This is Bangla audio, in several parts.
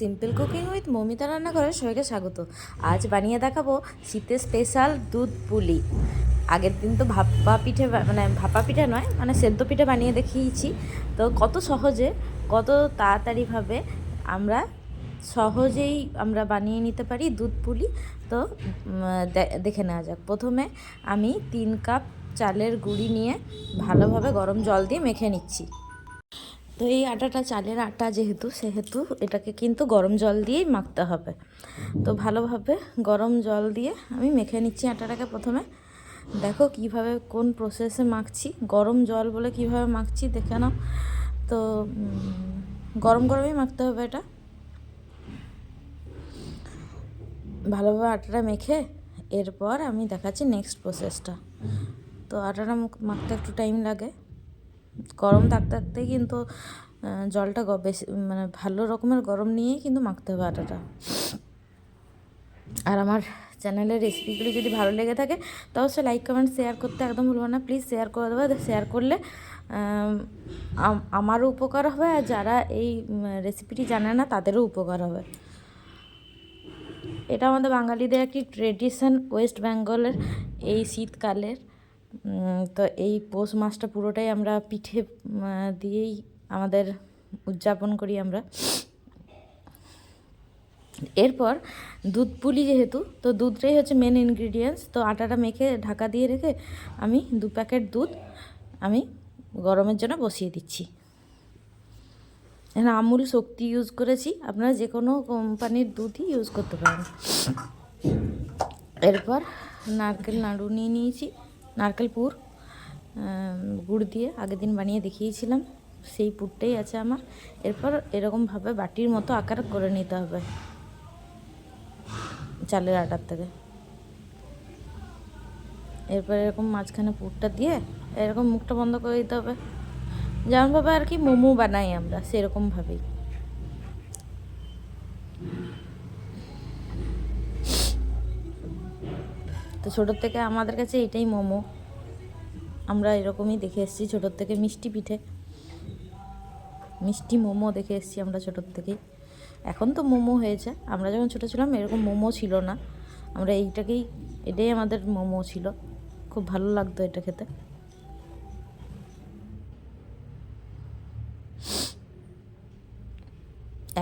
সিম্পল কুকিং উইথ মৌমিতা রান্নাঘরে সবাইকে স্বাগত। আজ বানিয়ে দেখাবো শীতের স্পেশাল দুধ পুলি। আগের দিন তো ভাপা পিঠে নয়, মানে সেদ্ধ পিঠে বানিয়ে দেখিয়েছি। তো কত সহজে, কত তাড়াতাড়িভাবে সহজেই আমরা বানিয়ে নিতে পারি দুধ পুলি। তো দেখে নেওয়া যাক। প্রথমে আমি 3 কাপ চালের গুঁড়ি নিয়ে ভালোভাবে গরম জল দিয়ে মেখে নিচ্ছি। তো এই আটাটা চালের আটা সেহেতু এটাকে কিন্তু গরম জল দিয়েই মাখতে হবে। তো ভালোভাবে গরম জল দিয়ে আমি মেখে নিচ্ছি আটাটাকে। প্রথমে দেখো কিভাবে, কোন প্রসেসে মাখছি, গরম জল বলে কিভাবে মাখছি দেখে নাও। তো গরমই মাখতে হবে এটা। ভালোভাবে আটাটা মেখে এরপর আমি দেখাচ্ছি নেক্সট প্রসেসটা। তো আটাটা মাখতে একটু টাইম লাগে, গরম থাকতেই কিন্তু জলটা বেশি ভালো রকমের গরম নিয়েই কিন্তু মাখতে হবে আটাটা। আর আমার চ্যানেলের রেসিপিগুলি যদি ভালো লেগে থাকে তো অবশ্যই লাইক কমেন্ট শেয়ার করতে একদম ভুলবো না। প্লিজ শেয়ার করে দেবো। শেয়ার করলে আমারও উপকার হবে, আর যারা এই রেসিপিটি জানে না তাদেরও উপকার হবে। এটা আমাদের বাঙালিদের একটি ট্রেডিশন, ওয়েস্ট বেঙ্গলের এই শীতকালের। তো এই পৌষ মাসটা পুরোটাই আমরা পিঠে দিয়েই আমাদের উদযাপন করি আমরা। এরপর দুধ পুলি যেহেতু, তো দুধটাই হচ্ছে মেন ইনগ্রিডিয়েন্টস। তো আটাটা মেখে ঢাকা দিয়ে রেখে আমি 2 প্যাকেট দুধ আমি গরমের জন্য বসিয়ে দিচ্ছি। এখানে আমুল শক্তি ইউজ করেছি, আপনারা যে কোনো কোম্পানির দুধই ইউজ করতে পারেন। এরপর নারকেল নাড়ু নিয়ে নিয়েছি, নারকেল পুর, গুড় দিয়ে আগের দিন বানিয়ে দেখিয়েছিলাম, সেই পুরটাই আছে আমার। এরপর এরকমভাবে বাটির মতো আকার করে নিতে হবে চালের আটার থেকে। এরপর এরকম মাঝখানে পুরটা দিয়ে এরকম মুখটা বন্ধ করে দিতে হবে, যেমনভাবে আর কি মোমো বানাই আমরা সেরকমভাবেই। তো ছোটোর থেকে আমাদের কাছে এটাই মোমো, আমরা এরকমই দেখে এসেছি ছোটোর থেকে। মিষ্টি মোমো দেখে এসেছি আমরা ছোটোর থেকেই। এখন তো মোমো হয়েছে, আমরা যখন ছোটো ছিলাম এরকম মোমো ছিল না। আমরা এটাই আমাদের মোমো ছিল, খুব ভালো লাগতো এটা খেতে।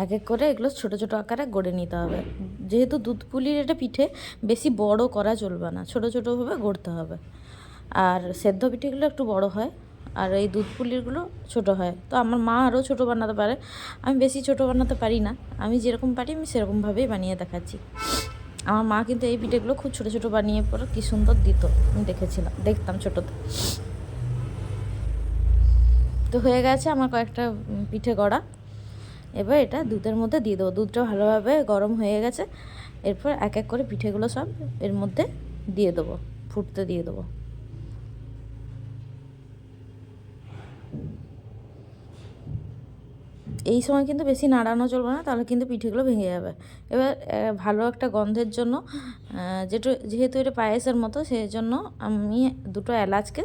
এক এক করে এগুলো ছোটো ছোটো আকারে গড়ে নিতে হবে। যেহেতু দুধ পুলির এটা পিঠে, বেশি বড় করা চলবে না, ছোটো ছোটোভাবে গড়তে হবে। আর সেদ্ধ পিঠেগুলো একটু বড় হয়, আর এই দুধ পুলিরগুলো ছোটো হয়। তো আমার মা আরও ছোটো বানাতে পারে, আমি বেশি ছোটো বানাতে পারি না। আমি যেরকম পারি আমি সেরকমভাবেই বানিয়ে দেখাচ্ছি। আমার মা কিন্তু এই পিঠেগুলো খুব ছোটো ছোটো বানিয়ে পরে কী সুন্দর দিত, আমি দেখতাম ছোটোতে। তো হয়ে গেছে আমার কয়েকটা পিঠে গড়া। এবার এটা দুধের মধ্যে দিয়ে দেবো। দুধটা ভালোভাবে গরম হয়ে গেছে। এরপর এক এক করে পিঠেগুলো সব এর মধ্যে দিয়ে দেবো, ফুটতে দিয়ে দেবো। এই সময় কিন্তু বেশি নাড়ানো চলবে না, তাহলে কিন্তু পিঠেগুলো ভেঙে যাবে। এবার ভালো একটা গন্ধের জন্য, যেহেতু এটা পায়েসের মতো, সেই জন্য আমি 2টো এলাচকে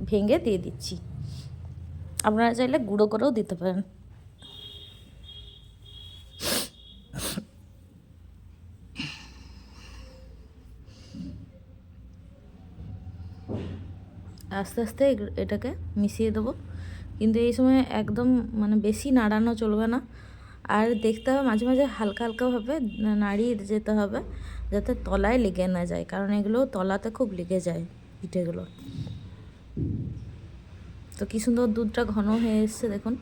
ভেঙে দিয়ে দিচ্ছি। আপনারা চাইলে গুঁড়ো করেও দিতে পারেন। আস্তে আস্তে এটাকে মিশিয়ে দেবো, কিন্তু এই সময় একদম বেশি নাড়ানো চলবে না। আর দেখতে হবে মাঝে মাঝে হালকা হালকাভাবে নাড়িয়ে যেতে হবে, যাতে তলায় লেগে না যায়, কারণ এগুলো তলাতে খুব লেগে যায় পিঠেগুলো। তো কী সুন্দর দুধটা ঘন হয়ে এসছে দেখুন,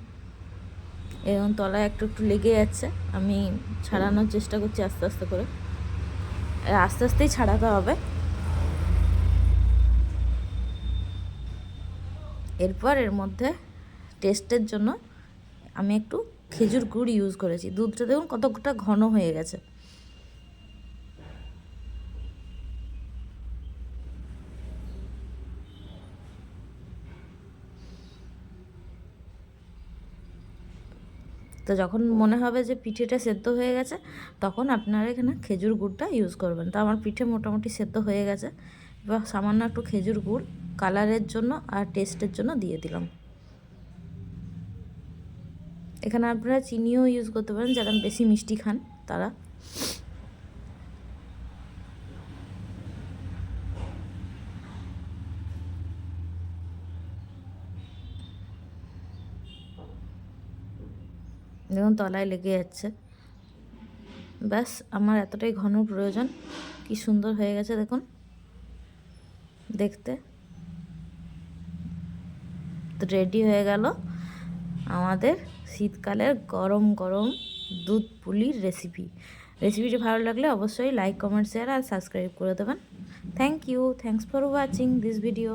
এবং তলায় একটু একটু লেগে যাচ্ছে। আমি ছাড়ানোর চেষ্টা করছি আস্তে আস্তে করে, আস্তে আস্তেই ছাড়াতে হবে। এরপর এর মধ্যে টেস্টের জন্য আমি একটু খেজুর গুড় ইউজ করেছি। দুধটা দেখুন কতটা ঘন হয়ে গেছে। তো যখন মনে হবে যে পিঠেটা সেদ্ধ হয়ে গেছে, তখন আপনারা এখানে খেজুর গুড়টা ইউজ করবেন। তো আমার পিঠে মোটামুটি সেদ্ধ হয়ে গেছে। এবার সামান্য একটু খেজুর গুড় কালারের জন্য আর টেস্টের জন্য দিয়ে দিলাম। এখানে আপনারা চিনিও ইউজ করতে পারেন, যারা বেশি মিষ্টি খান তারা। দেখুন তলায় লেগে যাচ্ছে। ব্যাস আমার এতটাই ঘন প্রয়োজন। কি সুন্দর হয়ে গেছে দেখুন দেখতে। তো রেডি হয়ে গেল আমাদের শীতকালের গরম গরম দুধ পুলির রেসিপি। রেসিপিটি ভালো লাগলে অবশ্যই লাইক, কমেন্ট, শেয়ার আর সাবস্ক্রাইব করে দেবেন। Thank you, thanks for watching this video.